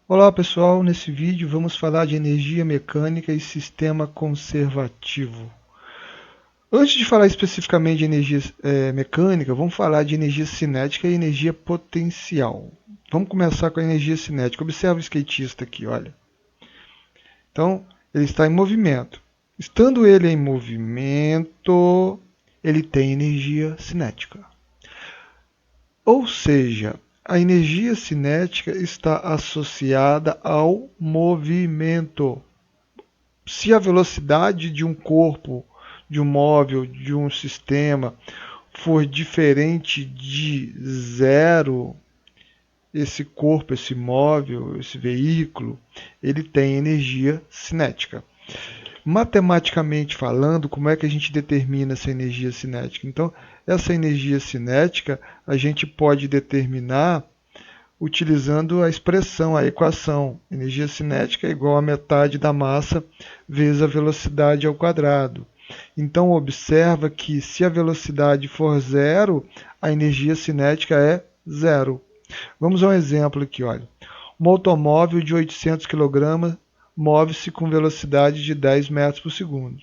Olá pessoal, nesse vídeo vamos falar de energia mecânica e sistema conservativo. Antes de falar especificamente de energia mecânica, vamos falar de energia cinética e energia potencial. Vamos começar com a energia cinética. Observa o skatista aqui, olha. Então, ele está em movimento. Estando ele em movimento, ele tem energia cinética. Ou seja, a energia cinética está associada ao movimento. Se a velocidade de um corpo, de um móvel, de um sistema for diferente de zero, esse corpo, esse móvel, esse veículo, ele tem energia cinética. Matematicamente falando, como é que a gente determina essa energia cinética? Então, essa energia cinética a gente pode determinar utilizando a expressão, a equação. Energia cinética é igual a metade da massa vezes a velocidade ao quadrado. Então, observa que se a velocidade for zero, a energia cinética é zero. Vamos a um exemplo aqui, olha. Um automóvel de 800 kg move-se com velocidade de 10 metros por segundo.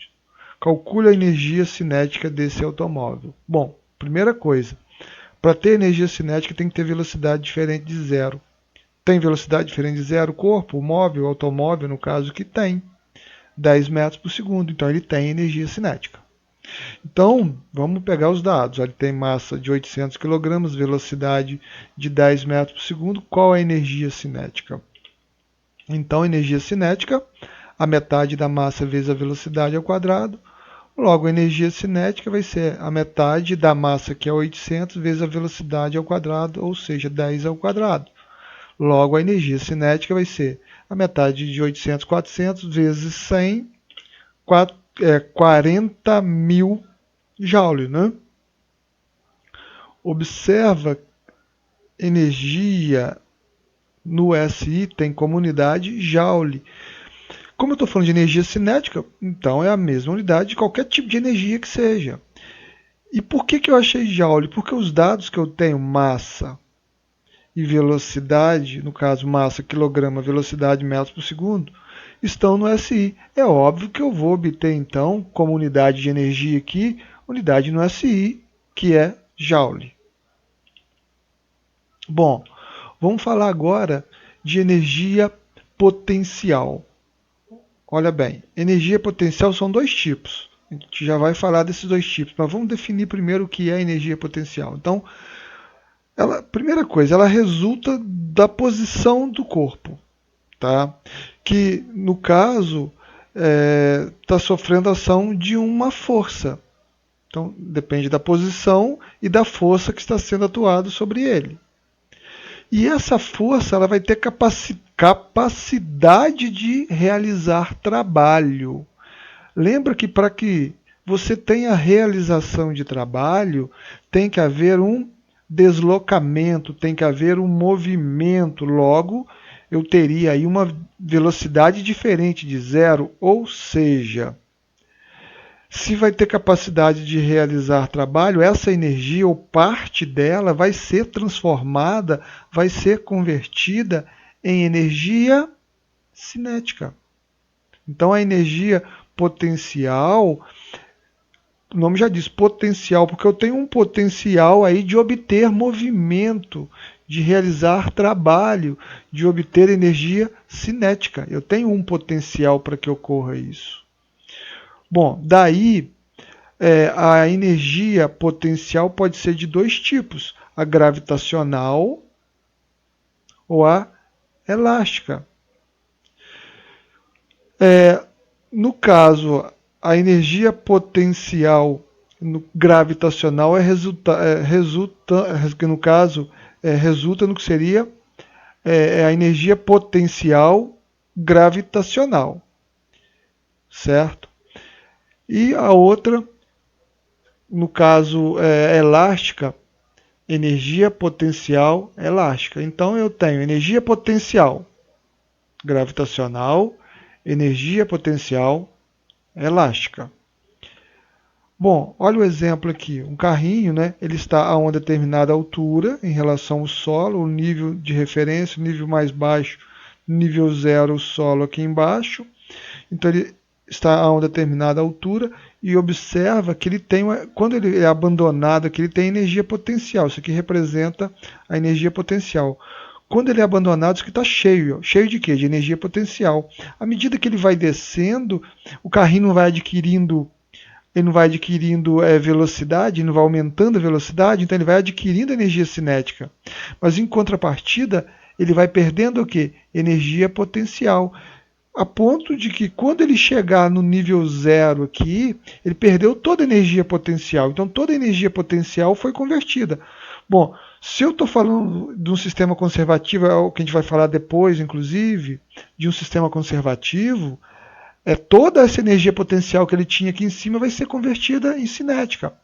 Calcule a energia cinética desse automóvel. Bom, primeira coisa, para ter energia cinética tem que ter velocidade diferente de zero. Tem velocidade diferente de zero o corpo, o móvel, o automóvel, no caso, que tem 10 metros por segundo. Então ele tem energia cinética. Então, vamos pegar os dados. Ele tem massa de 800 kg, velocidade de 10 metros por segundo. Qual é a energia cinética? Então, energia cinética, a metade da massa vezes a velocidade ao quadrado. Logo, a energia cinética vai ser a metade da massa, que é 800, vezes a velocidade ao quadrado, ou seja, 10 ao quadrado. Logo, a energia cinética vai ser a metade de 800, 400, vezes 100, 40 mil joules, né? Observa, energia no SI tem como unidade joule. Como eu estou falando de energia cinética, então é a mesma unidade de qualquer tipo de energia que seja. E por que eu achei joule? Porque os dados que eu tenho, massa e velocidade, no caso massa, quilograma, velocidade, metros por segundo, estão no SI. É óbvio que eu vou obter, então, como unidade de energia aqui, unidade no SI, que é joule. Bom, vamos falar agora de energia potencial. Olha bem, energia potencial são dois tipos. A gente já vai falar desses dois tipos, mas vamos definir primeiro o que é energia potencial. Então, primeira coisa, ela resulta da posição do corpo, tá? Que no caso está sofrendo ação de uma força. Então, depende da posição e da força que está sendo atuada sobre ele. E essa força ela vai ter capacidade de realizar trabalho. Lembra que para que você tenha realização de trabalho, tem que haver um deslocamento, tem que haver um movimento. Logo, eu teria aí uma velocidade diferente de zero, ou seja, se vai ter capacidade de realizar trabalho, essa energia ou parte dela vai ser transformada, vai ser convertida em energia cinética. Então a energia potencial, o nome já diz potencial, porque eu tenho um potencial aí de obter movimento, de realizar trabalho, de obter energia cinética. Eu tenho um potencial para que ocorra isso. Bom, daí a energia potencial pode ser de dois tipos: a gravitacional ou a elástica. No caso, a energia potencial gravitacional no caso, resulta no que seria a energia potencial gravitacional, certo? E a outra, no caso, elástica, energia potencial elástica. Então eu tenho energia potencial gravitacional, energia potencial elástica. Bom, olha o exemplo aqui. Um carrinho, né, ele está a uma determinada altura em relação ao solo, o nível de referência, o nível mais baixo nível zero o solo aqui embaixo. Então ele está a uma determinada altura e observa que ele tem, quando ele é abandonado, que ele tem energia potencial. Isso aqui representa a energia potencial. Quando ele é abandonado, isso aqui está cheio. Cheio de quê? De energia potencial. À medida que ele vai descendo, o carrinho não vai adquirindo, ele não vai adquirindo velocidade, não vai aumentando a velocidade, então ele vai adquirindo energia cinética. Mas em contrapartida, ele vai perdendo o quê? Energia potencial. A ponto de que quando ele chegar no nível zero aqui, ele perdeu toda a energia potencial. Então toda a energia potencial foi convertida. Bom, se eu estou falando de um sistema conservativo, é o que a gente vai falar depois, inclusive, de um sistema conservativo, toda essa energia potencial que ele tinha aqui em cima vai ser convertida em cinética.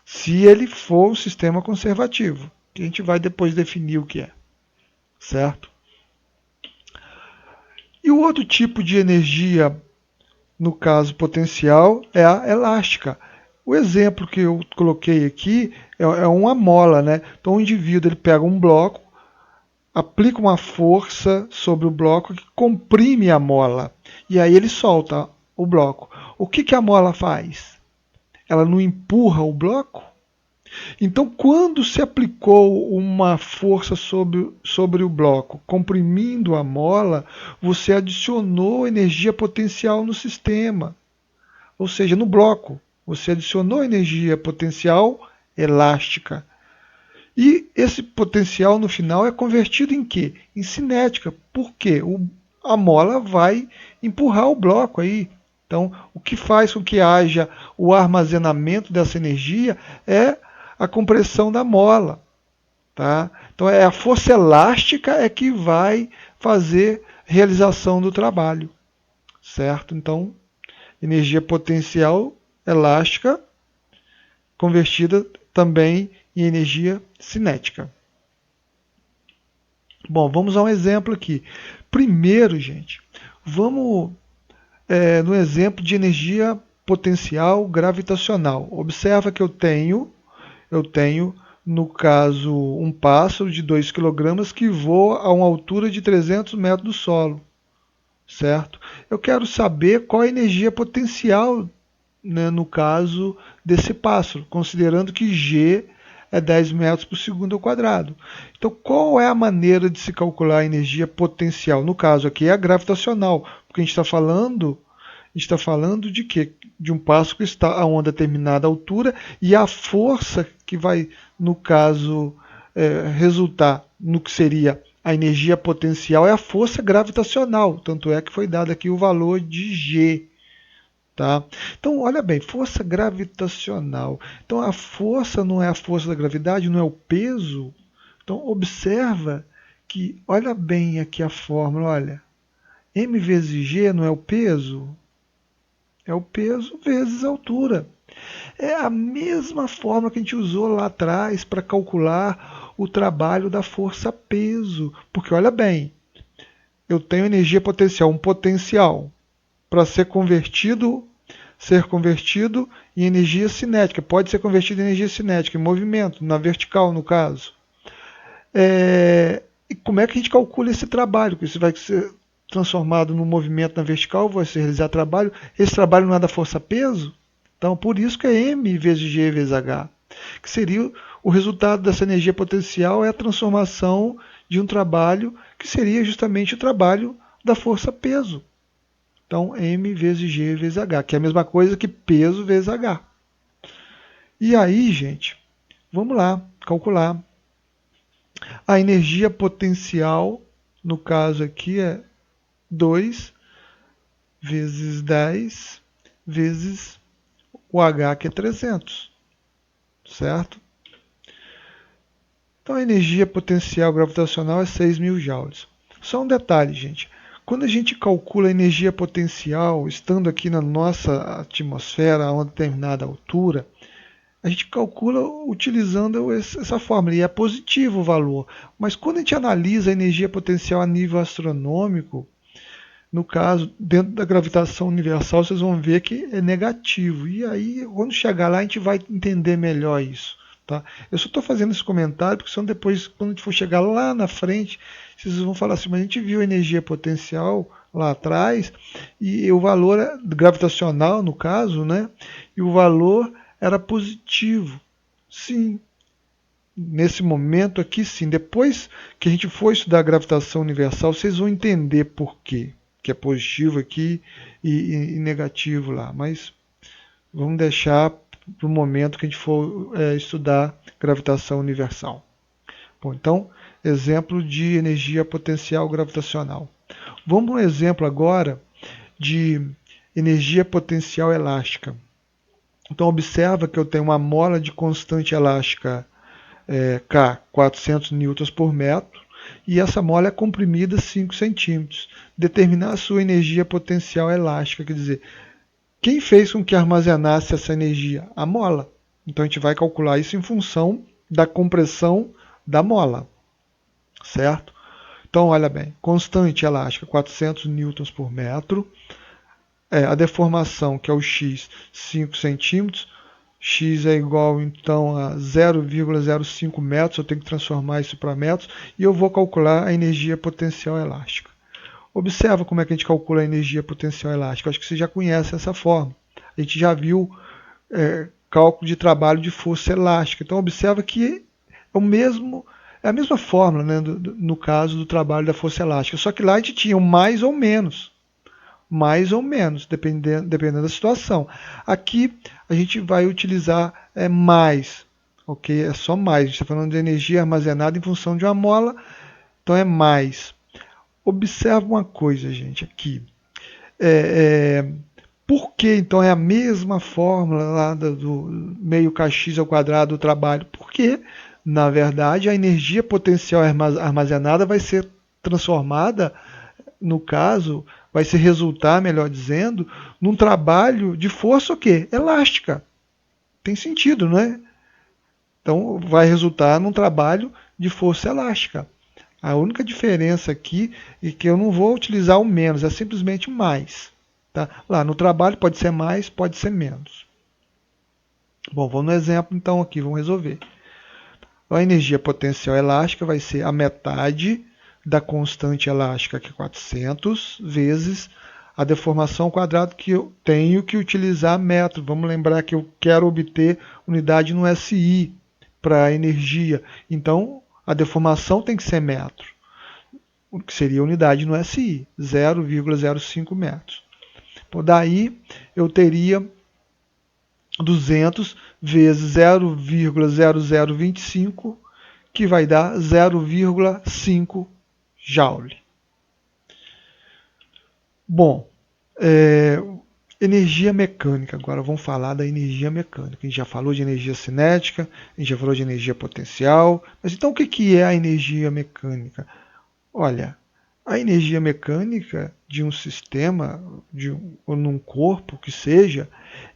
Se ele for um sistema conservativo, que a gente vai depois definir o que é. Certo? E o outro tipo de energia, no caso potencial, é a elástica. O exemplo que eu coloquei aqui é uma mola, né? Então o indivíduo ele pega um bloco, aplica uma força sobre o bloco que comprime a mola. E aí ele solta o bloco. O que a mola faz? Ela não empurra o bloco? Então, quando se aplicou uma força sobre o bloco, comprimindo a mola, você adicionou energia potencial no sistema. Ou seja, no bloco, você adicionou energia potencial elástica. E esse potencial no final é convertido em quê? Em cinética. Por quê? A mola vai empurrar o bloco aí. Então, o que faz com que haja o armazenamento dessa energia é a compressão da mola. Tá? Então, a força elástica é que vai fazer realização do trabalho. Certo? Então, energia potencial elástica convertida também em energia cinética. Bom, vamos a um exemplo aqui. Primeiro, gente, vamos no exemplo de energia potencial gravitacional. Observa que eu tenho, no caso, um pássaro de 2 kg que voa a uma altura de 300 metros do solo. Certo? Eu quero saber qual a energia potencial, né, no caso desse pássaro, considerando que G é 10 metros por segundo ao quadrado. Então, qual é a maneira de se calcular a energia potencial? No caso aqui é a gravitacional, porque a gente está falando de quê? De um pássaro que está a uma determinada altura e a força que vai, no caso, resultar no que seria a energia potencial é a força gravitacional. Tanto é que foi dado aqui o valor de G. Tá? Então, olha bem, força gravitacional. Então, a força não é a força da gravidade, não é o peso. Então, observa que, olha bem aqui a fórmula, olha. M vezes G não é o peso? É o peso vezes a altura. É a mesma fórmula que a gente usou lá atrás para calcular o trabalho da força-peso. Porque, olha bem, eu tenho energia potencial, um potencial para ser convertido em energia cinética. Pode ser convertido em energia cinética, em movimento, na vertical, no caso. E como é que a gente calcula esse trabalho? Porque isso vai ser transformado no movimento na vertical, vai se realizar trabalho. Esse trabalho não é da força-peso? Então, por isso que é M vezes G vezes H. Que seria o resultado dessa energia potencial é a transformação de um trabalho que seria justamente o trabalho da força-peso. Então, M vezes G vezes H, que é a mesma coisa que peso vezes H. E aí, gente, vamos lá calcular. A energia potencial, no caso aqui, é 2 vezes 10 vezes o H, que é 300. Certo? Então, a energia potencial gravitacional é 6.000 joules. Só um detalhe, gente. Quando a gente calcula a energia potencial, estando aqui na nossa atmosfera a uma determinada altura, a gente calcula utilizando essa fórmula, e é positivo o valor. Mas quando a gente analisa a energia potencial a nível astronômico, no caso, dentro da gravitação universal, vocês vão ver que é negativo. E aí, quando chegar lá, a gente vai entender melhor isso. Tá? Eu só estou fazendo esse comentário porque senão depois, quando a gente for chegar lá na frente, vocês vão falar assim, mas a gente viu a energia potencial lá atrás e o valor gravitacional, no caso, né? E o valor era positivo. Sim, nesse momento aqui sim. Depois que a gente for estudar a gravitação universal, vocês vão entender por quê, que é positivo aqui e negativo lá. Mas vamos deixar para o momento que a gente for estudar gravitação universal. Bom, então, exemplo de energia potencial gravitacional. Vamos um exemplo agora de energia potencial elástica. Então, observa que eu tenho uma mola de constante elástica K, 400 newtons por metro, e essa mola é comprimida 5 centímetros. Determinar a sua energia potencial elástica, quer dizer, quem fez com que armazenasse essa energia? A mola. Então a gente vai calcular isso em função da compressão da mola, certo? Então olha bem, constante elástica 400 newtons por metro, a deformação que é o x 5 centímetros, x é igual então a 0,05 metros, eu tenho que transformar isso para metros e eu vou calcular a energia potencial elástica. Observa como é que a gente calcula a energia potencial elástica. Acho que você já conhece essa forma. A gente já viu cálculo de trabalho de força elástica. Então observa que é a mesma fórmula, né, no caso do trabalho da força elástica. Só que lá a gente tinha um mais ou menos. Mais ou menos, dependendo da situação. Aqui a gente vai utilizar mais. Ok? É só mais. A gente está falando de energia armazenada em função de uma mola. Então é mais. Observa uma coisa, gente, aqui. Por que então é a mesma fórmula lá do meio kx ao quadrado do trabalho? Porque, na verdade, a energia potencial armazenada vai ser transformada, no caso, vai se resultar, melhor dizendo, num trabalho de força o quê? Elástica. Tem sentido, não é? Então vai resultar num trabalho de força elástica. A única diferença aqui é que eu não vou utilizar o menos, é simplesmente mais. Tá? Lá no trabalho pode ser mais, pode ser menos. Bom, vamos no exemplo então aqui, vamos resolver. A energia potencial elástica vai ser a metade da constante elástica, que é 400, vezes a deformação ao quadrado, que eu tenho que utilizar metro. Vamos lembrar que eu quero obter unidade no SI para a energia. Então, a deformação tem que ser metro, o que seria unidade no SI, 0,05 metros. Então, daí eu teria 200 vezes 0,0025, que vai dar 0,5 joule. Bom, energia mecânica. Agora vamos falar da energia mecânica. A gente já falou de energia cinética, a gente já falou de energia potencial. Mas então o que é a energia mecânica? Olha, a energia mecânica de um sistema, ou num corpo que seja,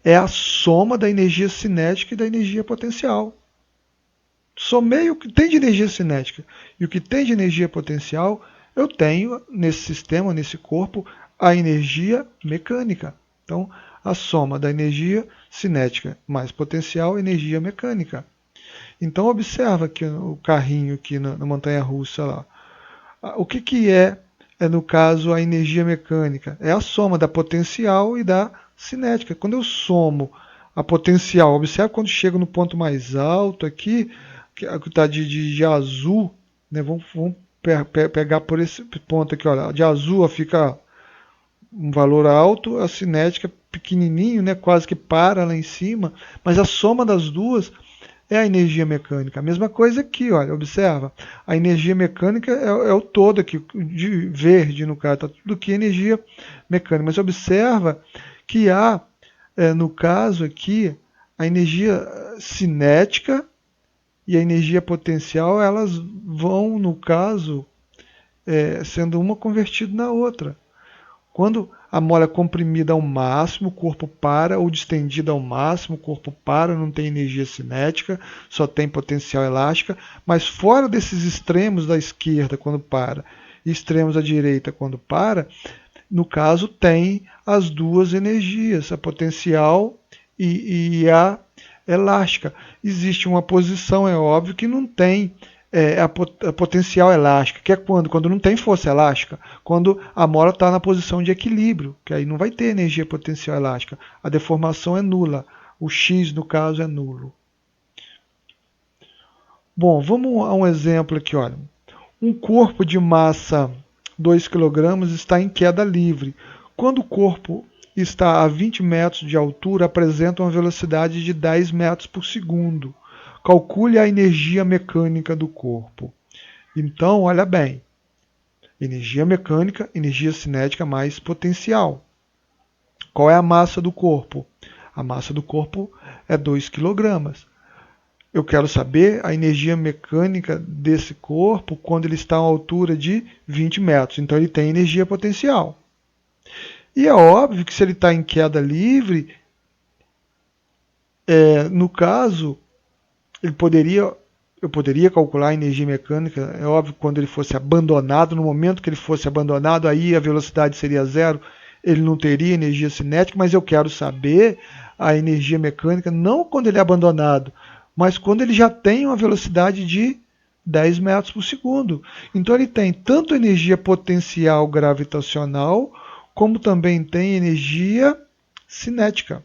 é a soma da energia cinética e da energia potencial. Somei o que tem de energia cinética e o que tem de energia potencial, eu tenho nesse sistema, nesse corpo, a energia mecânica. Então, a soma da energia cinética mais potencial, energia mecânica. Então, observa aqui o carrinho aqui na montanha-russa lá. O que é, no caso, a energia mecânica? É a soma da potencial e da cinética. Quando eu somo a potencial, observa quando chega no ponto mais alto aqui, que está de azul, né? Vamos pegar por esse ponto aqui, olha, de azul fica um valor alto, a cinética pequenininho, né? Quase que para lá em cima, mas a soma das duas é a energia mecânica. A mesma coisa aqui, olha, observa, a energia mecânica é o todo aqui, de verde no caso, tá tudo aqui energia mecânica, mas observa que há, no caso aqui, a energia cinética e a energia potencial, elas vão, no caso, sendo uma convertida na outra. Quando a mola é comprimida ao máximo, o corpo para, ou distendida ao máximo, o corpo para, não tem energia cinética, só tem potencial elástica, mas fora desses extremos da esquerda quando para, e extremos da direita quando para, no caso tem as duas energias, a potencial e a elástica. Existe uma posição, é óbvio, que não tem a potencial elástica, que é quando? Quando não tem força elástica, quando a mola está na posição de equilíbrio, que aí não vai ter energia potencial elástica. A deformação é nula. O X, no caso, é nulo. Bom, vamos a um exemplo aqui, olha. Um corpo de massa 2 kg está em queda livre. Quando o corpo está a 20 metros de altura, apresenta uma velocidade de 10 metros por segundo. Calcule a energia mecânica do corpo. Então, olha bem. Energia mecânica, energia cinética mais potencial. Qual é a massa do corpo? A massa do corpo é 2 kg. Eu quero saber a energia mecânica desse corpo quando ele está a uma altura de 20 metros. Então ele tem energia potencial. E é óbvio que se ele está em queda livre, no caso, eu poderia calcular a energia mecânica, é óbvio, quando ele fosse abandonado, no momento que ele fosse abandonado, aí a velocidade seria zero, ele não teria energia cinética, mas eu quero saber a energia mecânica, não quando ele é abandonado, mas quando ele já tem uma velocidade de 10 metros por segundo. Então ele tem tanto energia potencial gravitacional, como também tem energia cinética.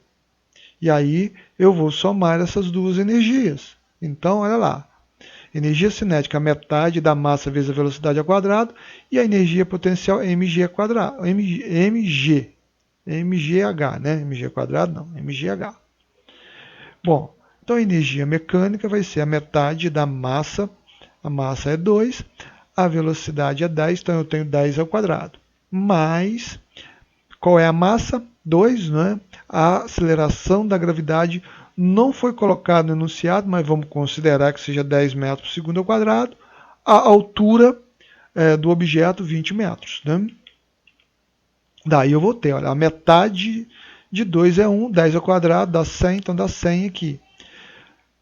E aí eu vou somar essas duas energias. Então, olha lá. Energia cinética, metade da massa vezes a velocidade ao quadrado, e a energia potencial mg quadrado, mgh, né? mg quadrado não, mgh. Bom, então a energia mecânica vai ser a metade da massa, a massa é 2, a velocidade é 10, então eu tenho 10 ao quadrado. Mais, qual é a massa? 2, né? A aceleração da gravidade não foi colocado no enunciado, mas vamos considerar que seja 10 metros por segundo ao quadrado. A altura do objeto, 20 metros. Né? Daí eu vou ter, olha, a metade de 2 é 1, 10 ao quadrado dá 100, então dá 100 aqui.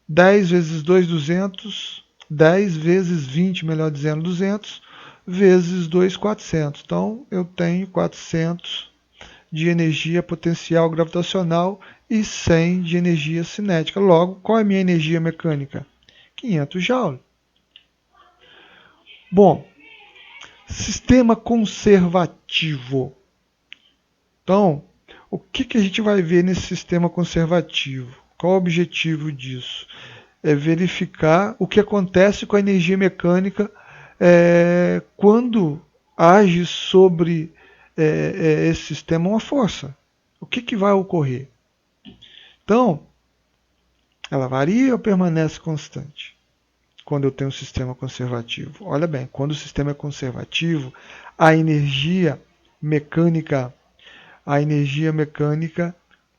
10 vezes 2, 200. 10 vezes 20, melhor dizendo, 200. Vezes 2, 400. Então eu tenho 400 de energia potencial gravitacional e 100 de energia cinética. Logo, qual é a minha energia mecânica? 500 joules. Bom, sistema conservativo. Então, o que a gente vai ver nesse sistema conservativo? Qual o objetivo disso? É verificar o que acontece com a energia mecânica quando age sobre esse sistema uma força. O que vai ocorrer? Então, ela varia ou permanece constante quando eu tenho um sistema conservativo? Olha bem, quando o sistema é conservativo, a energia mecânica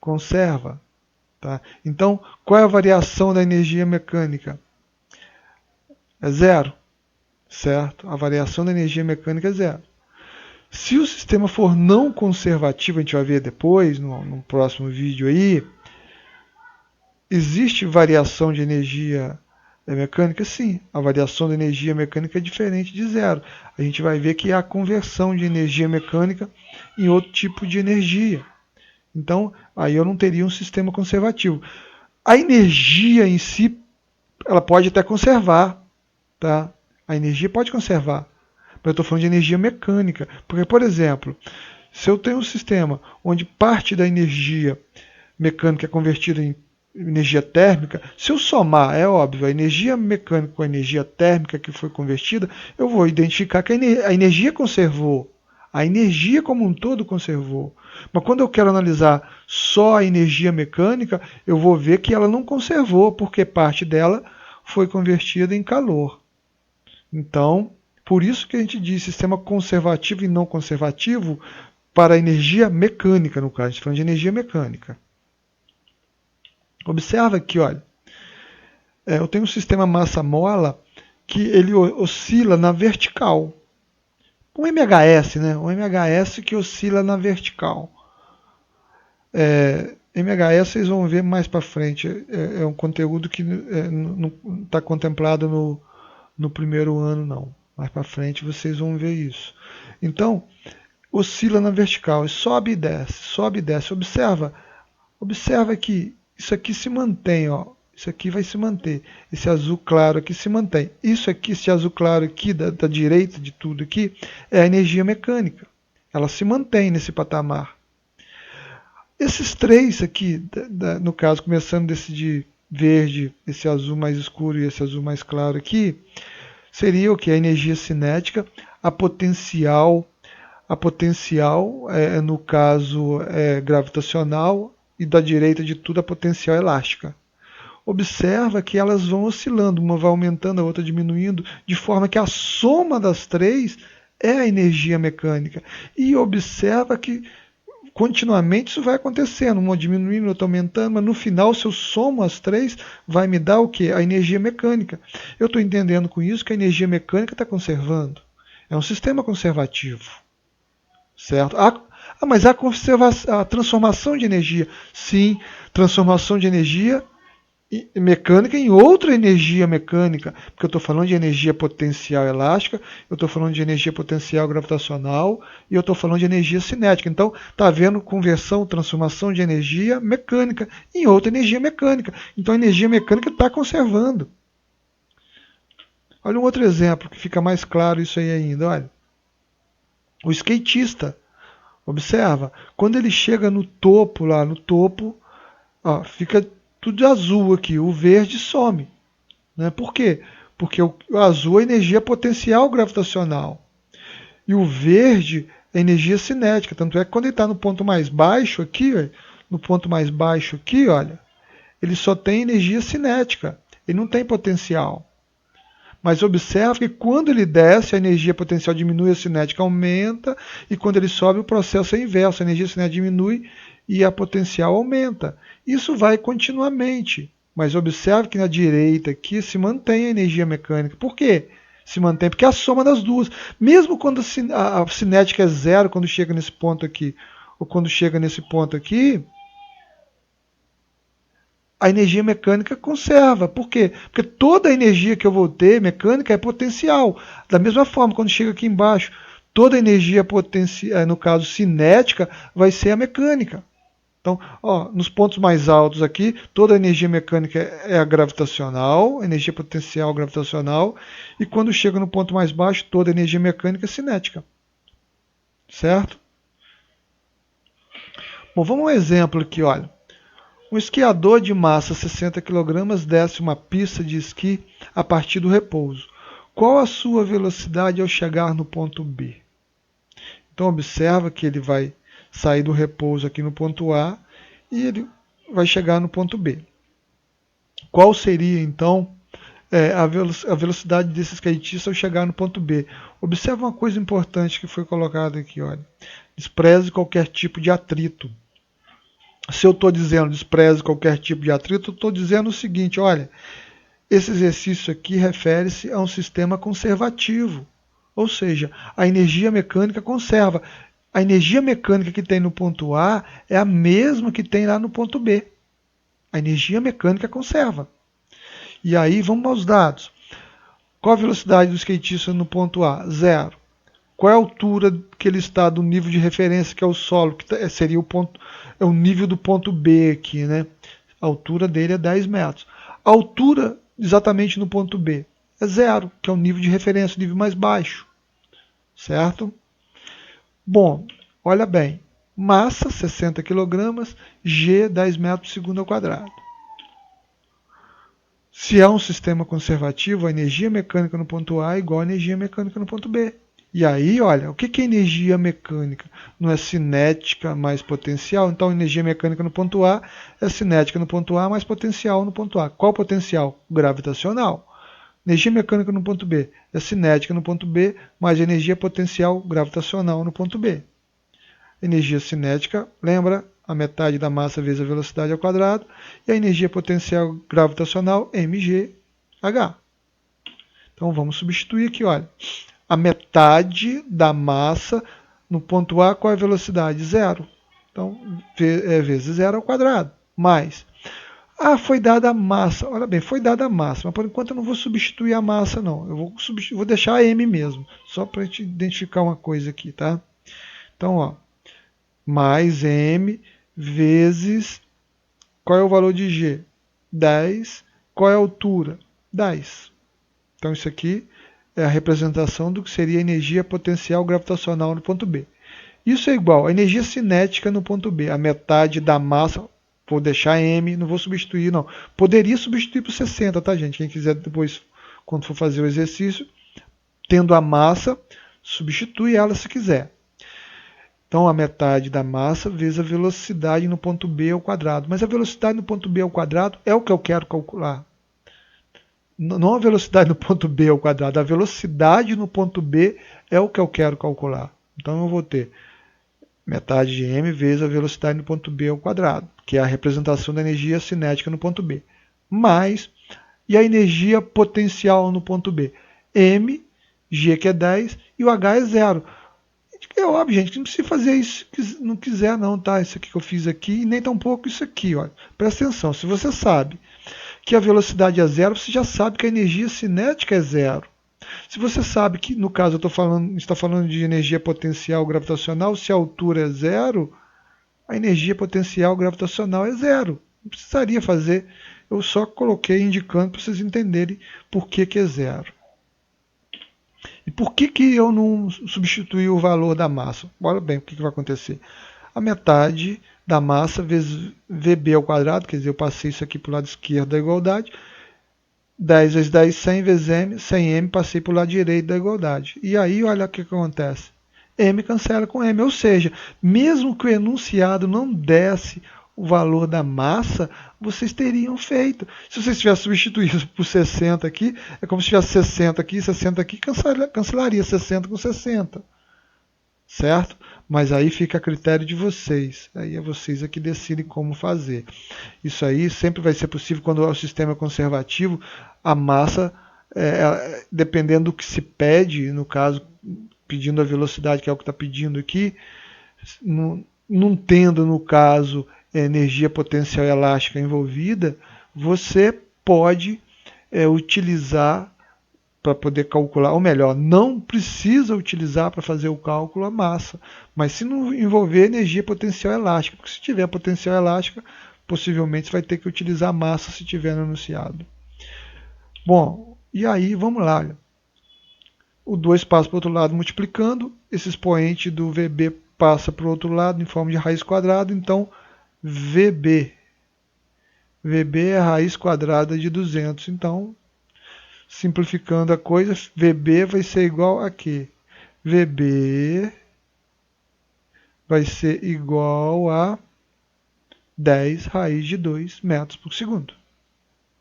conserva. Tá? Então, qual é a variação da energia mecânica? É zero, certo? A variação da energia mecânica é zero. Se o sistema for não conservativo, a gente vai ver depois, no próximo vídeo aí, existe variação de energia mecânica? Sim, a variação da energia mecânica é diferente de zero. A gente vai ver que há conversão de energia mecânica em outro tipo de energia. Então, aí eu não teria um sistema conservativo. A energia em si, ela pode até conservar, tá? A energia pode conservar, mas eu estou falando de energia mecânica. Porque, por exemplo, se eu tenho um sistema onde parte da energia mecânica é convertida em energia térmica, se eu somar, é óbvio, a energia mecânica com a energia térmica que foi convertida, eu vou identificar que a energia conservou. A energia como um todo conservou. Mas quando eu quero analisar só a energia mecânica, eu vou ver que ela não conservou, porque parte dela foi convertida em calor. Então, por isso que a gente diz sistema conservativo e não conservativo para a energia mecânica, no caso, a gente está falando de energia mecânica. Observa aqui, olha, eu tenho um sistema massa-mola que ele oscila na vertical. Um MHS, né? Um MHS que oscila na vertical. MHS vocês vão ver mais para frente. É um conteúdo que não está contemplado no primeiro ano, não. Mais para frente vocês vão ver isso. Então, oscila na vertical, sobe e desce, sobe e desce. Observa que isso aqui se mantém, ó. Isso aqui vai se manter. Esse azul claro aqui se mantém. Isso aqui, esse azul claro aqui, da direita de tudo aqui, é a energia mecânica. Ela se mantém nesse patamar. Esses três aqui, no caso, começando desse de verde, esse azul mais escuro e esse azul mais claro aqui, seria o que? A energia cinética, a potencial no caso, é gravitacional, e da direita de tudo a potencial elástica. Observa que elas vão oscilando, uma vai aumentando, a outra diminuindo, de forma que a soma das três é a energia mecânica. E observa que continuamente isso vai acontecendo, uma diminuindo, outra aumentando, mas no final, se eu somo as três, vai me dar o quê? A energia mecânica. Eu estou entendendo com isso que a energia mecânica está conservando. É um sistema conservativo. Certo? Mas a transformação de energia. Sim, transformação de energia mecânica em outra energia mecânica, porque eu estou falando de energia potencial elástica, eu estou falando de energia potencial gravitacional e eu estou falando de energia cinética. Então, está havendo conversão, transformação de energia mecânica em outra energia mecânica. Então, a energia mecânica está conservando. Olha um outro exemplo que fica mais claro isso aí ainda. Olha, o skatista, observa, quando ele chega no topo, lá no topo, ó, fica tudo azul aqui, o verde some. Né? Por quê? Porque o azul é energia potencial gravitacional. E o verde é energia cinética. Tanto é que quando ele está no ponto mais baixo aqui, no ponto mais baixo aqui, olha, ele só tem energia cinética. Ele não tem potencial. Mas observe que quando ele desce, a energia potencial diminui, a cinética aumenta, e quando ele sobe, o processo é inverso, a energia cinética diminui e a potencial aumenta. Isso vai continuamente. Mas observe que na direita aqui se mantém a energia mecânica. Por quê? Se mantém porque é a soma das duas. Mesmo quando a cinética é zero, quando chega nesse ponto aqui, ou quando chega nesse ponto aqui, a energia mecânica conserva. Por quê? Porque toda a energia que eu vou ter mecânica é potencial. Da mesma forma, quando chega aqui embaixo, toda a energia potencial, no caso cinética, vai ser a mecânica. Então, ó, nos pontos mais altos aqui, toda a energia mecânica é a gravitacional, energia potencial gravitacional, e quando chega no ponto mais baixo, toda a energia mecânica é cinética. Certo? Bom, vamos a um exemplo aqui, olha. Um esquiador de massa 60 kg desce uma pista de esqui a partir do repouso. Qual a sua velocidade ao chegar no ponto B? Então observa que ele vai sair do repouso aqui no ponto A e ele vai chegar no ponto B. Qual seria então a velocidade desse skatista ao chegar no ponto B? Observa uma coisa importante que foi colocada aqui, olha. Despreze qualquer tipo de atrito. Se eu estou dizendo despreze qualquer tipo de atrito, eu estou dizendo o seguinte, olha, esse exercício aqui refere-se a um sistema conservativo, ou seja, a energia mecânica conserva. A energia mecânica que tem no ponto A é a mesma que tem lá no ponto B. A energia mecânica conserva. E aí vamos aos dados. Qual a velocidade do skatista no ponto A? 0. Qual é a altura que ele está do nível de referência, que é o solo, que seria o ponto, é o nível do ponto B aqui, né? A altura dele é 10 metros. A altura exatamente no ponto B é 0, que é o nível de referência, o nível mais baixo. Certo? Bom, olha bem. Massa, 60 kg, G, 10 metros por segundo ao quadrado. Se é um sistema conservativo, a energia mecânica no ponto A é igual à energia mecânica no ponto B. E aí, olha, o que é energia mecânica? Não é cinética mais potencial? Então, energia mecânica no ponto A é cinética no ponto A mais potencial no ponto A. Qual potencial? Gravitacional. Energia mecânica no ponto B é cinética no ponto B mais energia potencial gravitacional no ponto B. Energia cinética, lembra? A metade da massa vezes a velocidade ao quadrado. E a energia potencial gravitacional, mgh. Então, vamos substituir aqui, olha. A metade da massa no ponto A, qual é a velocidade? 0. Então, vezes 0 ao quadrado. Mais. Foi dada a massa. Olha bem, foi dada a massa, mas por enquanto eu não vou substituir a massa, não. Eu vou deixar a M mesmo, só para a gente identificar uma coisa aqui, tá? Então, ó, mais M vezes Qual é o valor de G? 10. Qual é a altura? 10. Então isso aqui é a representação do que seria a energia potencial gravitacional no ponto B. Isso é igual a energia cinética no ponto B, a metade da massa. Vou deixar M, não vou substituir não. Poderia substituir por 60, tá gente? Quem quiser depois, quando for fazer o exercício, tendo a massa, substitui ela se quiser. Então a metade da massa vezes a velocidade no ponto B ao quadrado. Mas a velocidade no ponto B ao quadrado é o que eu quero calcular. Não a velocidade no ponto B ao quadrado, a velocidade no ponto B é o que eu quero calcular. Então eu vou ter metade de m vezes a velocidade no ponto B ao quadrado, que é a representação da energia cinética no ponto B. Mais, e a energia potencial no ponto B? M, G que é 10 e o H é 0. É óbvio, gente, que não precisa fazer isso se não quiser não, tá? Isso aqui que eu fiz aqui, e nem tampouco isso aqui, olha. Presta atenção, se você sabe que a velocidade é 0, você já sabe que a energia cinética é 0. Se você sabe que, no caso, está falando de energia potencial gravitacional, se a altura é 0, a energia potencial gravitacional é 0. Não precisaria fazer, eu só coloquei indicando para vocês entenderem por que é 0. E por que eu não substituí o valor da massa? Olha bem o que vai acontecer. A metade da massa vezes VB ao quadrado, quer dizer, eu passei isso aqui para o lado esquerdo da igualdade. 10 vezes 10, 100 vezes m, 100m, passei para o lado direito da igualdade. E aí, olha o que acontece. M cancela com m, ou seja, mesmo que o enunciado não desse o valor da massa, vocês teriam feito. Se vocês tivessem substituído por 60 aqui, é como se tivesse 60 aqui, cancelaria 60 com 60. Certo? Mas aí fica a critério de vocês. Aí é vocês que decidem como fazer. Isso aí sempre vai ser possível quando o sistema é conservativo. A massa, dependendo do que se pede, no caso, pedindo a velocidade, que é o que está pedindo aqui, não tendo, no caso, energia potencial elástica envolvida, você pode utilizar para poder calcular, ou melhor, não precisa utilizar para fazer o cálculo a massa, mas se não envolver energia potencial elástica, porque se tiver potencial elástica, possivelmente você vai ter que utilizar a massa se tiver no enunciado. Bom, e aí vamos lá. Olha. O 2 passa para o outro lado multiplicando, esse expoente do VB passa para o outro lado em forma de raiz quadrada, então VB é a raiz quadrada de 200, então simplificando a coisa, VB vai ser igual a quê? VB vai ser igual a 10 raiz de 2 metros por segundo.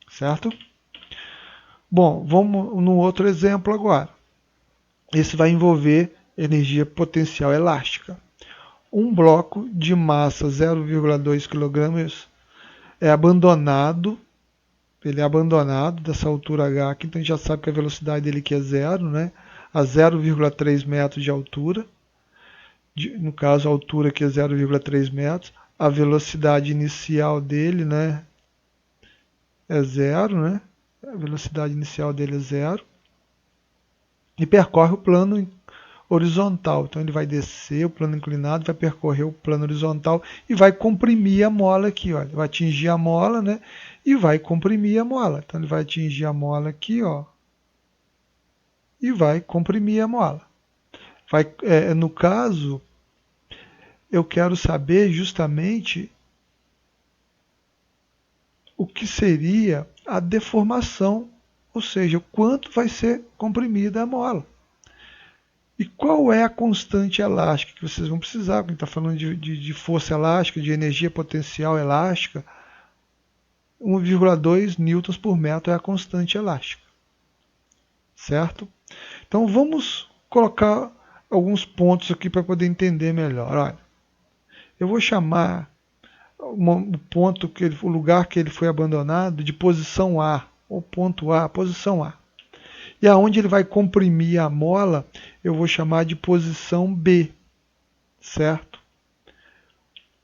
Certo? Bom, vamos no outro exemplo agora. Esse vai envolver energia potencial elástica. Um bloco de massa 0,2 kg é abandonado. Ele é abandonado dessa altura h aqui, então a gente já sabe que a velocidade dele aqui é 0, né? A 0,3 metros de altura. No caso, a altura aqui é 0,3 metros. A velocidade inicial dele, né, é 0, né? A velocidade inicial dele é 0. E percorre o plano horizontal. Então ele vai descer o plano inclinado, vai percorrer o plano horizontal e vai comprimir a mola aqui, ó. Ele vai atingir a mola, né? E vai comprimir a mola. Então ele vai atingir a mola aqui, ó. E vai comprimir a mola. No caso, eu quero saber justamente o que seria a deformação, ou seja, o quanto vai ser comprimida a mola. E qual é a constante elástica que vocês vão precisar? Quando está falando de força elástica, de energia potencial elástica, 1,2 newtons por metro é a constante elástica. Certo? Então vamos colocar alguns pontos aqui para poder entender melhor. Olha, eu vou chamar o lugar que ele foi abandonado de posição A, ou ponto A, posição A. E aonde ele vai comprimir a mola, eu vou chamar de posição B, certo?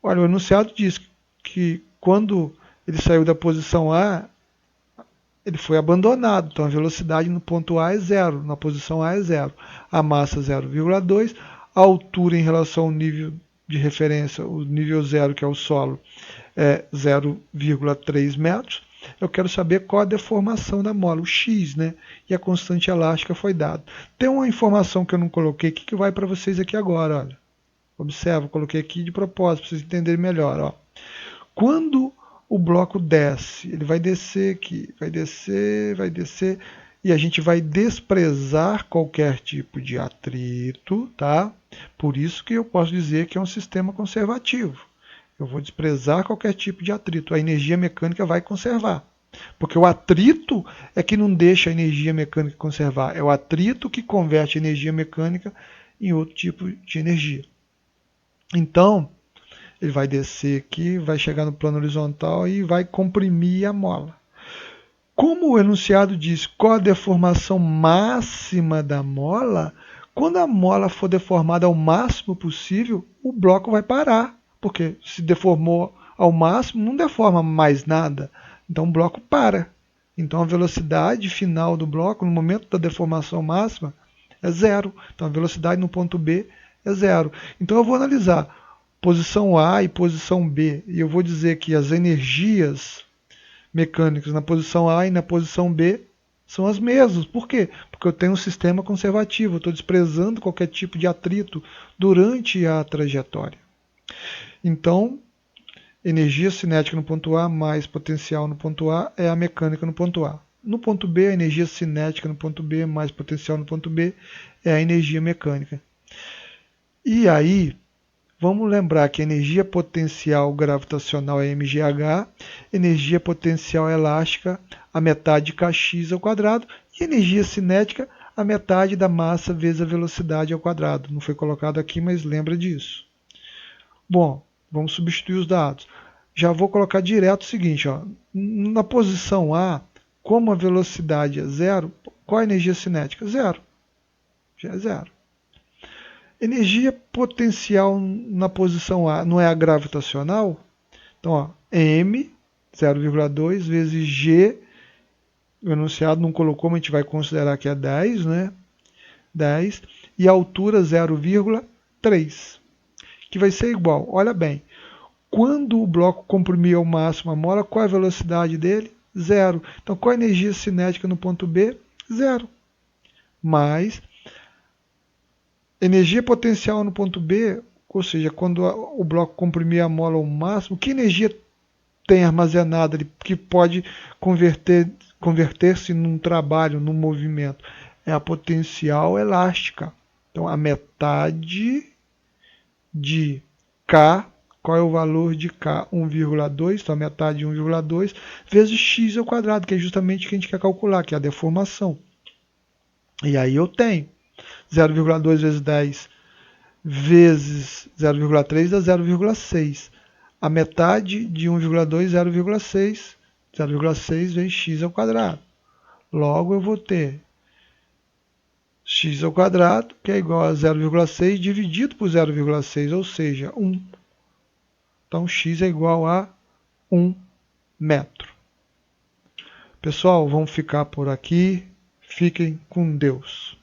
Olha, o enunciado diz que quando ele saiu da posição A, ele foi abandonado, então a velocidade no ponto A é 0, na posição A é 0. A massa 0,2, a altura em relação ao nível de referência, o nível 0, que é o solo, é 0,3 metros. Eu quero saber qual a deformação da mola, o x, né? E a constante elástica foi dada. Tem uma informação que eu não coloquei aqui que vai para vocês aqui agora, olha. Observa, eu coloquei aqui de propósito para vocês entenderem melhor, ó. Quando o bloco desce, ele vai descer aqui, vai descer, e a gente vai desprezar qualquer tipo de atrito, tá? Por isso que eu posso dizer que é um sistema conservativo. Eu vou desprezar qualquer tipo de atrito. A energia mecânica vai conservar. Porque o atrito é que não deixa a energia mecânica conservar. É o atrito que converte a energia mecânica em outro tipo de energia. Então, ele vai descer aqui, vai chegar no plano horizontal e vai comprimir a mola. Como o enunciado diz qual a deformação máxima da mola, quando a mola for deformada ao máximo possível, o bloco vai parar. Porque se deformou ao máximo, não deforma mais nada. Então o bloco para. Então a velocidade final do bloco, no momento da deformação máxima, é zero. Então a velocidade no ponto B é zero. Então eu vou analisar posição A e posição B. E eu vou dizer que as energias mecânicas na posição A e na posição B são as mesmas. Por quê? Porque eu tenho um sistema conservativo. Eu estou desprezando qualquer tipo de atrito durante a trajetória. Então, energia cinética no ponto A mais potencial no ponto A é a mecânica no ponto A. No ponto B, a energia cinética no ponto B mais potencial no ponto B é a energia mecânica. E aí, vamos lembrar que energia potencial gravitacional é mgh, energia potencial elástica a metade de kx ao quadrado e energia cinética a metade da massa vezes a velocidade ao quadrado. Não foi colocado aqui, mas lembra disso. Bom, vamos substituir os dados. Já vou colocar direto o seguinte, ó. Na posição A, como a velocidade é zero, qual a energia cinética? Zero. Já é zero. Energia potencial na posição A não é a gravitacional? Então, ó, M, 0,2 vezes G, o enunciado não colocou, mas a gente vai considerar que é 10, né? 10, e a altura 0,3, que vai ser igual, olha bem, quando o bloco comprimir ao máximo a mola, qual é a velocidade dele? Zero. Então, qual a energia cinética no ponto B? Zero. Mais energia potencial no ponto B, ou seja, quando o bloco comprimir a mola ao máximo, que energia tem armazenada que pode converter-se num trabalho, num movimento? É a potencial elástica. Então, a metade de K, qual é o valor de K? 1,2, então a metade de 1,2 vezes x ao quadrado, que é justamente o que a gente quer calcular, que é a deformação. E aí eu tenho 0,2 vezes 10 vezes 0,3 dá 0,6. A metade de 1,2 é 0,6. 0,6 vezes x ao quadrado. Logo eu vou ter x ao quadrado, que é igual a 0,6 dividido por 0,6, ou seja, 1. Então x é igual a 1 metro. Pessoal, vamos ficar por aqui. Fiquem com Deus.